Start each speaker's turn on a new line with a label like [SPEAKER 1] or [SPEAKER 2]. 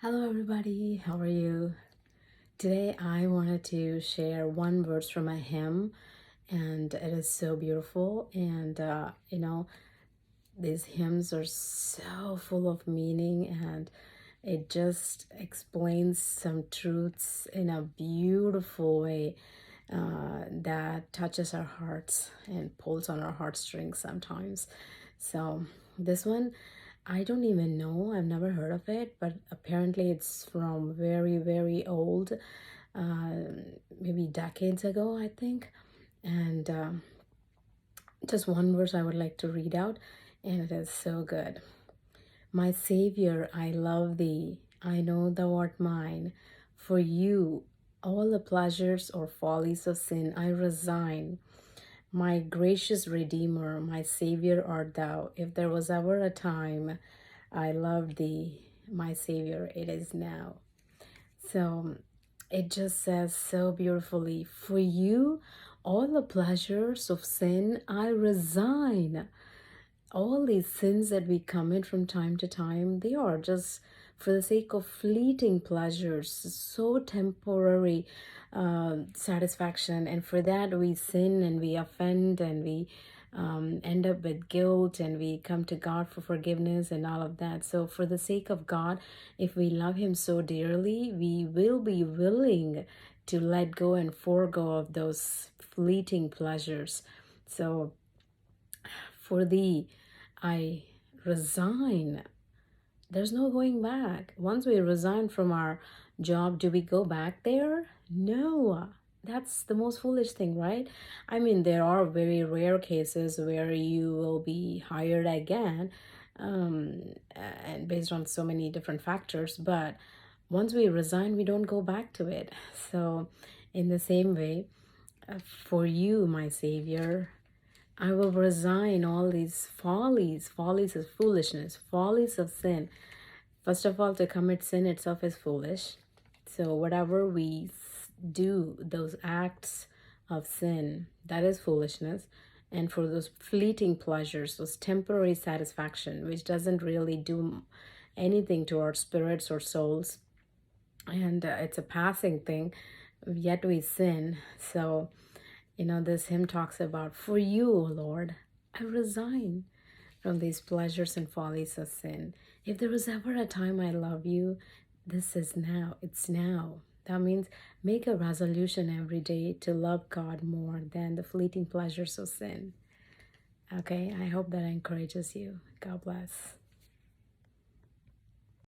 [SPEAKER 1] Hello everybody, how are you? Today I wanted to share one verse from a hymn, and it is so beautiful. And these hymns are so full of meaning, and it just explains some truths in a beautiful way that touches our hearts and pulls on our heartstrings sometimes. So this one, I don't even know. I've never heard of it, but apparently it's from very, very old, uh, maybe decades ago, I think. And just one verse I would like to read out, and it is so good. My Savior, I love thee. I know thou art mine. For you, all the pleasures or follies of sin I resign. My gracious Redeemer, my Savior art thou. If there was ever a time I loved thee, my Savior, it is now. So it just says so beautifully, for you, all the pleasures of sin I resign. All these sins that we commit from time to time, they are just for the sake of fleeting pleasures, so temporary satisfaction. And for that, we sin and we offend and we end up with guilt, and we come to God for forgiveness and all of that. So, for the sake of God, if we love Him so dearly, we will be willing to let go and forego of those fleeting pleasures. So, for thee, I resign. There's no going back. Once we resign from our job, do we go back there? No. That's the most foolish thing, right? I mean, there are very rare cases where you will be hired again, and based on so many different factors. But once we resign, we don't go back to it. So, in the same way, for you, my Savior, I will resign all these follies. Follies is foolishness, follies of sin. First of all, to commit sin itself is foolish. So, whatever we do, those acts of sin, that is foolishness. And for those fleeting pleasures, those temporary satisfaction, which doesn't really do anything to our spirits or souls, and it's a passing thing, yet we sin. So, this hymn talks about, for you, O Lord, I resign from these pleasures and follies of sin. If there was ever a time I love you, this is now. It's now. That means make a resolution every day to love God more than the fleeting pleasures of sin. Okay, I hope that encourages you. God bless.